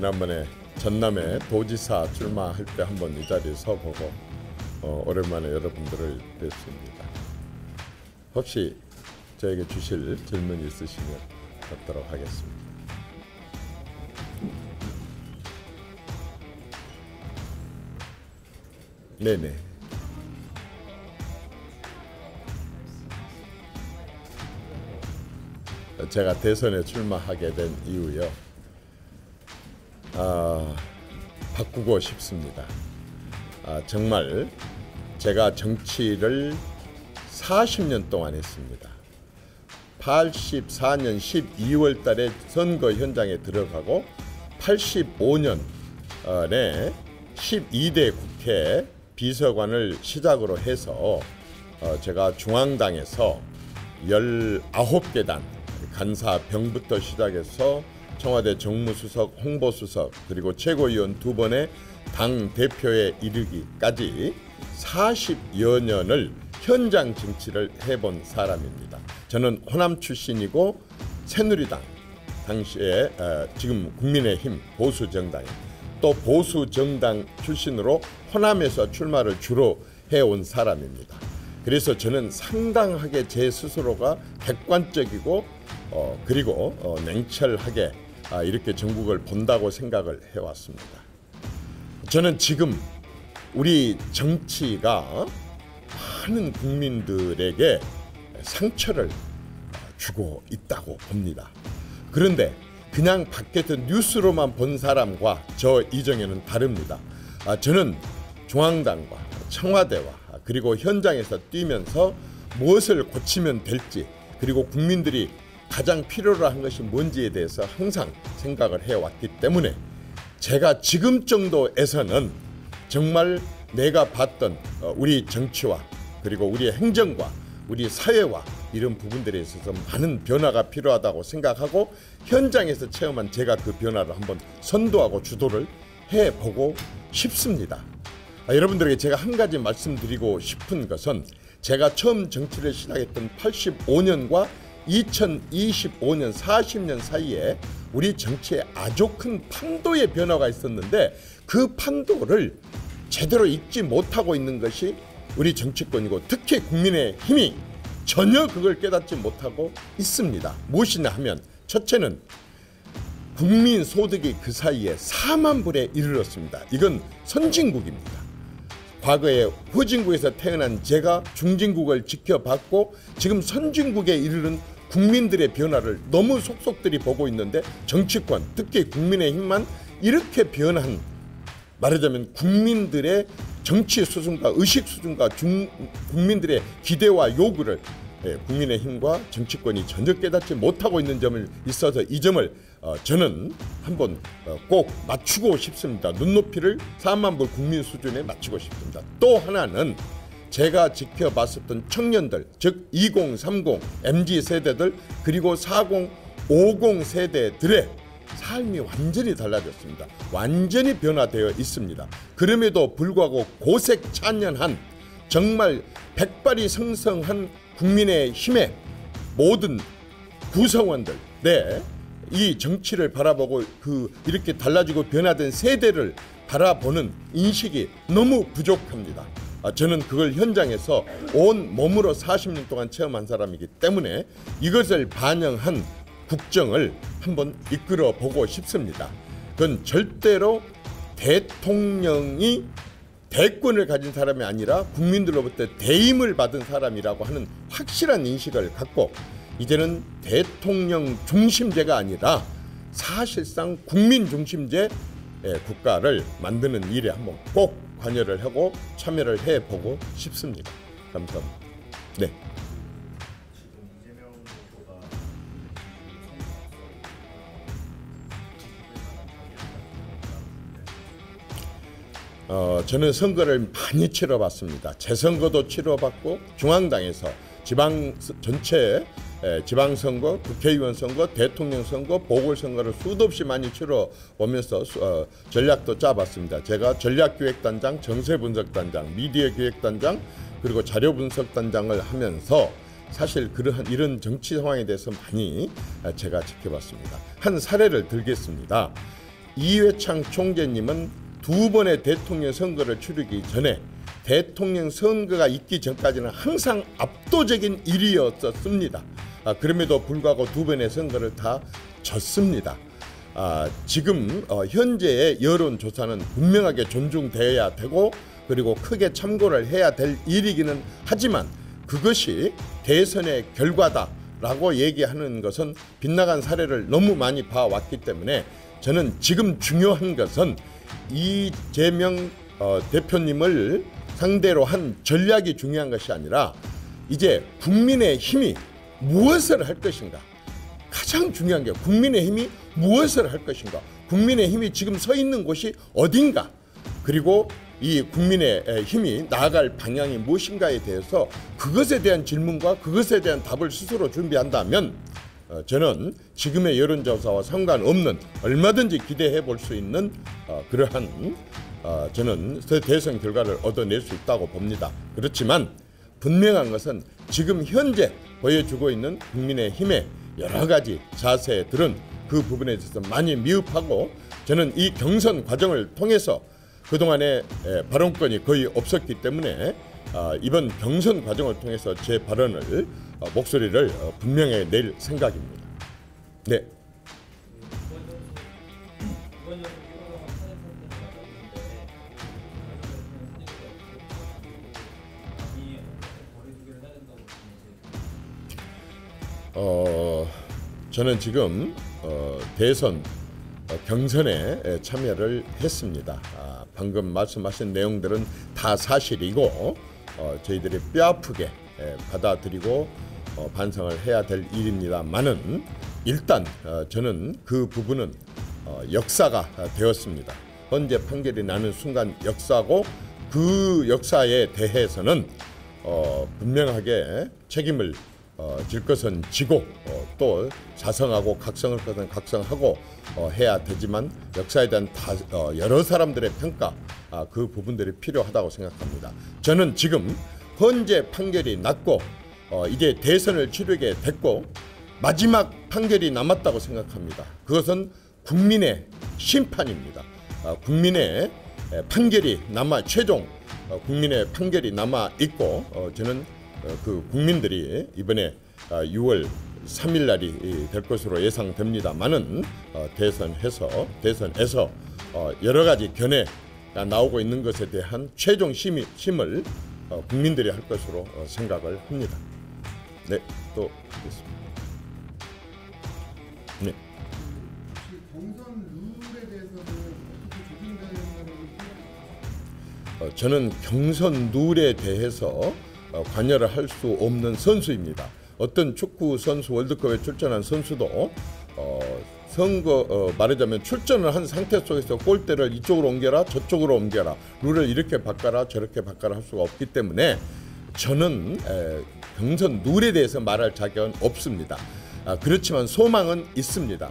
지난번에 전남에 도지사 출마할 때 한번 이 자리에 서보고 오랜만에 여러분들을 뵙습니다. 혹시 저에게 주실 질문 있으시면 받도록 하겠습니다. 네네. 제가 대선에 출마하게 된 이유요. 바꾸고 싶습니다. 정말 제가 정치를 40년 동안 했습니다. 84년 12월 달에 선거 현장에 들어가고 85년에 12대 국회 비서관을 시작으로 해서 제가 중앙당에서 19계단 간사병부터 시작해서 청와대 정무수석, 홍보수석, 그리고 최고위원 2번의 당대표에 이르기까지 40여 년을 현장 정치를 해본 사람입니다. 저는 호남 출신이고 새누리당, 당시에 지금 국민의힘 보수정당, 또 보수정당 출신으로 호남에서 출마를 주로 해온 사람입니다. 그래서 저는 상당하게 제 스스로가 객관적이고 그리고 냉철하게 이렇게 전국을 본다고 생각을 해왔습니다. 저는 지금 우리 정치가 많은 국민들에게 상처를 주고 있다고 봅니다. 그런데 그냥 밖에서 뉴스로만 본 사람과 저 이정현은 다릅니다. 저는 중앙당과 청와대와 그리고 현장에서 뛰면서 무엇을 고치면 될지, 그리고 국민들이 가장 필요로 한 것이 뭔지에 대해서 항상 생각을 해왔기 때문에 제가 지금 정도에서는 정말 내가 봤던 우리 정치와 그리고 우리 행정과 우리 사회와 이런 부분들에 있어서 많은 변화가 필요하다고 생각하고 현장에서 체험한 제가 그 변화를 한번 선도하고 주도를 해보고 싶습니다. 여러분들에게 제가 한 가지 말씀드리고 싶은 것은 제가 처음 정치를 시작했던 85년과 2025년 40년 사이에 우리 정치에 아주 큰 판도의 변화가 있었는데 그 판도를 제대로 읽지 못하고 있는 것이 우리 정치권이고 특히 국민의힘이 전혀 그걸 깨닫지 못하고 있습니다. 무엇이냐 하면 첫째는 국민 소득이 그 사이에 4만 불에 이르렀습니다. 이건 선진국입니다. 과거에 후진국에서 태어난 제가 중진국을 지켜봤고 지금 선진국에 이르는 국민들의 변화를 너무 속속들이 보고 있는데 정치권, 특히 국민의힘만 이렇게 변한, 말하자면 국민들의 정치 수준과 의식 수준과 국민들의 기대와 요구를 국민의힘과 정치권이 전혀 깨닫지 못하고 있는 점을 있어서 이 점을 저는 한번 꼭 맞추고 싶습니다. 눈높이를 4만 불 국민 수준에 맞추고 싶습니다. 또 하나는 제가 지켜봤었던 청년들, 즉 20, 30, MZ 세대들 그리고 40, 50 세대들의 삶이 완전히 달라졌습니다. 완전히 변화되어 있습니다. 그럼에도 불구하고 고색찬연한 정말 백발이 성성한 국민의힘의 모든 구성원들, 이 정치를 바라보고 이렇게 달라지고 변화된 세대를 바라보는 인식이 너무 부족합니다. 저는 그걸 현장에서 온 몸으로 40년 동안 체험한 사람이기 때문에 이것을 반영한 국정을 한번 이끌어 보고 싶습니다. 그건 절대로 대통령이 대권을 가진 사람이 아니라 국민들로부터 대임을 받은 사람이라고 하는 확실한 인식을 갖고 이제는 대통령 중심제가 아니라 사실상 국민 중심제 국가를 만드는 일에 한번 꼭 관여를 하고 참여를 해보고 싶습니다. 감사합니다. 네. 저는 선거를 많이 치러봤습니다. 재선거도 치러봤고 중앙당에서 전체 지방선거, 국회의원 선거, 대통령 선거, 보궐선거를 수도 없이 많이 치러보면서 전략도 짜봤습니다. 제가 전략기획단장, 정세분석단장, 미디어기획단장, 그리고 자료분석단장을 하면서 사실 이런 정치 상황에 대해서 많이 제가 지켜봤습니다. 한 사례를 들겠습니다. 이회창 총재님은 두 번의 대통령 선거를 치르기 전에 대통령 선거가 있기 전까지는 항상 압도적인 1위였었습니다. 그럼에도 불구하고 두 번의 선거를 다 졌습니다. 지금 현재의 여론조사는 분명하게 존중되어야 되고 그리고 크게 참고를 해야 될 일이기는 하지만 그것이 대선의 결과다라고 얘기하는 것은 빗나간 사례를 너무 많이 봐왔기 때문에 저는 지금 중요한 것은 이재명 대표님을 상대로 한 전략이 중요한 것이 아니라 이제 국민의힘이 무엇을 할 것인가. 가장 중요한 게 국민의힘이 무엇을 할 것인가. 국민의힘이 지금 서 있는 곳이 어딘가. 그리고 이 국민의힘이 나아갈 방향이 무엇인가에 대해서 그것에 대한 질문과 그것에 대한 답을 스스로 준비한다면 저는 지금의 여론조사와 상관없는 얼마든지 기대해 볼 수 있는 그러한 저는 대선 결과를 얻어낼 수 있다고 봅니다. 그렇지만 분명한 것은 지금 현재 보여주고 있는 국민의힘의 여러 가지 자세들은 그 부분에 대해서 많이 미흡하고 저는 이 경선 과정을 통해서 그동안에 발언권이 거의 없었기 때문에 이번 경선 과정을 통해서 제 발언을 목소리를 분명히 낼 생각입니다. 네. 저는 지금 대선 경선에 참여를 했습니다. 방금 말씀하신 내용들은 다 사실이고 저희들이 뼈아프게 받아들이고 반성을 해야 될 일입니다만은 일단 저는 그 부분은 역사가 되었습니다. 헌재 판결이 나는 순간 역사고 그 역사에 대해서는 분명하게 책임을 질 것은 지고 또 자성하고 각성할 것은 각성하고 해야 되지만 역사에 대한 여러 사람들의 평가 그 부분들이 필요하다고 생각합니다. 저는 지금 헌재 판결이 났고 이제 대선을 치르게 됐고 마지막 판결이 남았다고 생각합니다. 그것은 국민의 심판입니다. 국민의 판결이 남아 최종 국민의 판결이 남아 있고 저는 그 국민들이 이번에 6월 3일 날이 될 것으로 예상됩니다만은 대선에서 여러 가지 견해가 나오고 있는 것에 대한 최종 심을 국민들이 할 것으로 생각을 합니다. 네, 또 있습니다. 네. 경선 룰에 대해서는 어떻게 조정돼야 된다고 생각하세요? 저는 경선 룰에 대해서 관여를 할 수 없는 선수입니다. 어떤 축구 선수 월드컵에 출전한 선수도 말하자면 출전을 한 상태 속에서 골대를 이쪽으로 옮겨라 저쪽으로 옮겨라 룰을 이렇게 바꿔라 저렇게 바꿔라 할 수가 없기 때문에 저는 경선 룰에 대해서 말할 자격은 없습니다. 그렇지만 소망은 있습니다.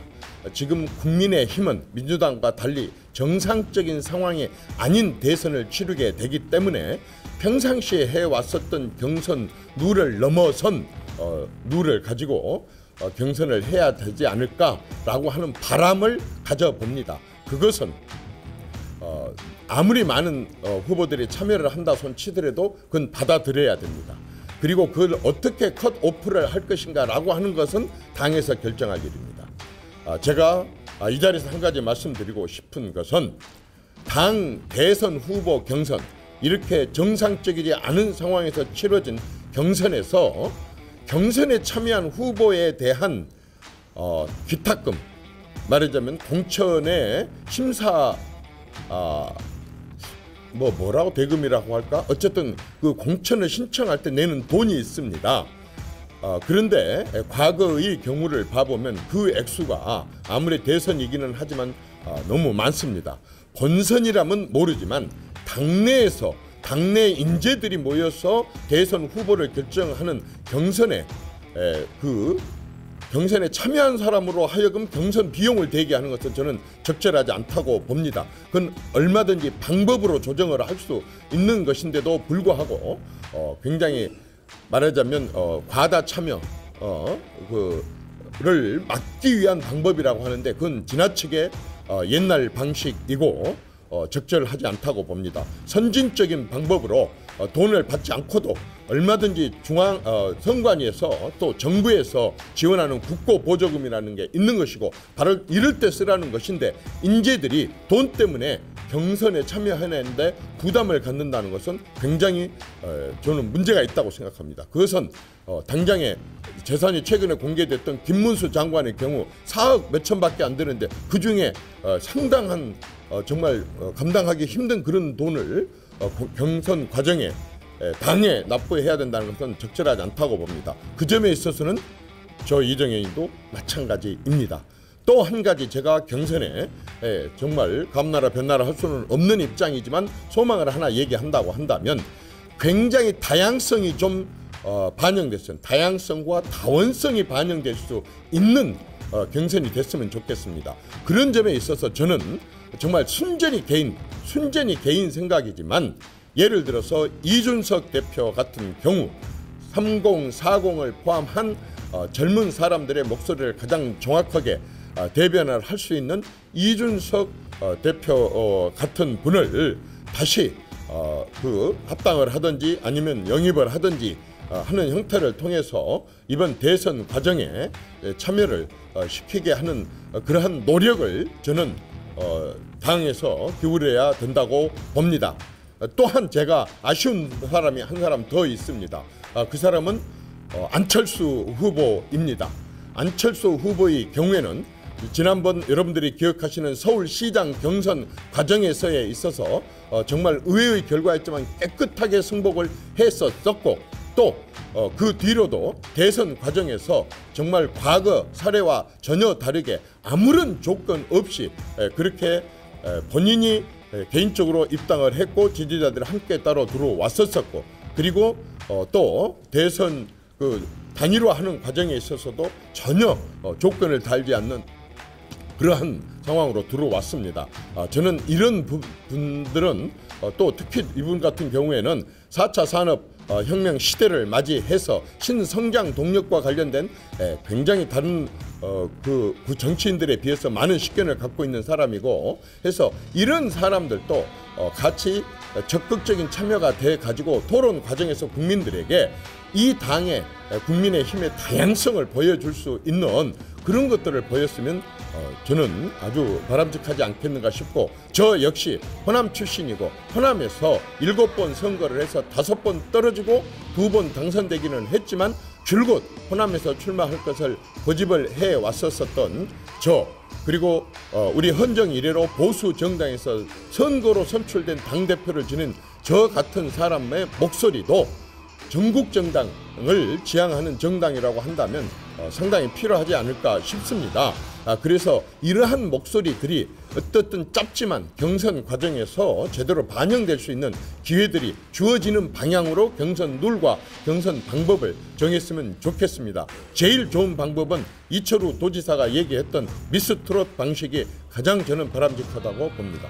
지금 국민의힘은 민주당과 달리 정상적인 상황이 아닌 대선을 치르게 되기 때문에 평상시에 해왔었던 경선 룰을 넘어선 룰을 가지고 경선을 해야 되지 않을까라고 하는 바람을 가져봅니다. 그것은 아무리 많은 후보들이 참여를 한다 손 치더라도 그건 받아들여야 됩니다. 그리고 그걸 어떻게 컷오프를 할 것인가라고 하는 것은 당에서 결정할 일입니다. 제가 이 자리에서 한 가지 말씀드리고 싶은 것은 당 대선 후보 경선 이렇게 정상적이지 않은 상황에서 치러진 경선에서 경선에 참여한 후보에 대한 기탁금 말하자면 공천의 심사 뭐라고 대금이라고 할까 어쨌든 그 공천을 신청할 때 내는 돈이 있습니다. 그런데 과거의 경우를 봐보면 그 액수가 아무리 대선이기는 하지만 너무 많습니다. 본선이라면 모르지만 당내 인재들이 모여서 대선 후보를 결정하는 경선에 경선에 참여한 사람으로 하여금 경선 비용을 대게 하는 것은 저는 적절하지 않다고 봅니다. 그건 얼마든지 방법으로 조정을 할 수 있는 것인데도 불구하고 굉장히 말하자면 과다 참여 를 막기 위한 방법이라고 하는데 그건 지나치게 옛날 방식이고 적절하지 않다고 봅니다. 선진적인 방법으로 돈을 받지 않고도 얼마든지 선관위에서 또 정부에서 지원하는 국고보조금이라는 게 있는 것이고 바로 이럴 때 쓰라는 것인데 인재들이 돈 때문에 경선에 참여하는데 부담을 갖는다는 것은 굉장히 저는 문제가 있다고 생각합니다. 그것은 당장에 재산이 최근에 공개됐던 김문수 장관의 경우 4억 몇천밖에 안 되는데 그중에 상당한 정말 감당하기 힘든 그런 돈을 경선 과정에 당에 납부해야 된다는 것은 적절하지 않다고 봅니다. 그 점에 있어서는 저 이정현이도 마찬가지입니다. 또 한 가지 제가 경선에 정말 감나라 변나라 할 수는 없는 입장이지만 소망을 하나 얘기한다고 한다면 굉장히 다양성이 좀 반영됐어요. 다양성과 다원성이 반영될 수 있는 경선이 됐으면 좋겠습니다. 그런 점에 있어서 저는 정말 순전히 개인 생각이지만 예를 들어서 이준석 대표 같은 경우 3040을 포함한 젊은 사람들의 목소리를 가장 정확하게 대변을 할 수 있는 이준석 대표 같은 분을 다시 합당을 하든지 아니면 영입을 하든지 하는 형태를 통해서 이번 대선 과정에 참여를 시키게 하는 그러한 노력을 저는 당에서 기울여야 된다고 봅니다. 또한 제가 아쉬운 사람이 한 사람 더 있습니다. 그 사람은 안철수 후보입니다. 안철수 후보의 경우에는 지난번 여러분들이 기억하시는 서울시장 경선 과정에서에 있어서 정말 의외의 결과였지만 깨끗하게 승복을 했었고 또 그 뒤로도 대선 과정에서 정말 과거 사례와 전혀 다르게 아무런 조건 없이 그렇게 본인이 개인적으로 입당을 했고 지지자들이 함께 따로 들어왔었고 그리고 또 대선 단일화하는 과정에 있어서도 전혀 조건을 달지 않는 그러한 상황으로 들어왔습니다. 저는 이런 분들은 또 특히 이분 같은 경우에는 4차 산업혁명 시대를 맞이해서 신성장 동력과 관련된 굉장히 다른 그 정치인들에 비해서 많은 식견을 갖고 있는 사람이고 해서 이런 사람들도 같이 적극적인 참여가 돼 가지고 토론 과정에서 국민들에게 이 당의 국민의 힘의 다양성을 보여줄 수 있는 그런 것들을 보였으면 저는 아주 바람직하지 않겠는가 싶고 저 역시 호남 출신이고 호남에서 7번 선거를 해서 5번 떨어지고 2번 당선되기는 했지만 줄곧 호남에서 출마할 것을 고집을 해왔었던 저 그리고 우리 헌정 이래로 보수 정당에서 선거로 선출된 당대표를 지닌 저 같은 사람의 목소리도 전국 정당을 지향하는 정당이라고 한다면 상당히 필요하지 않을까 싶습니다. 그래서 이러한 목소리들이 어떻든 짧지만 경선 과정에서 제대로 반영될 수 있는 기회들이 주어지는 방향으로 경선 룰과 경선 방법을 정했으면 좋겠습니다. 제일 좋은 방법은 이철우 도지사가 얘기했던 미스트롯 방식이 가장 저는 바람직하다고 봅니다.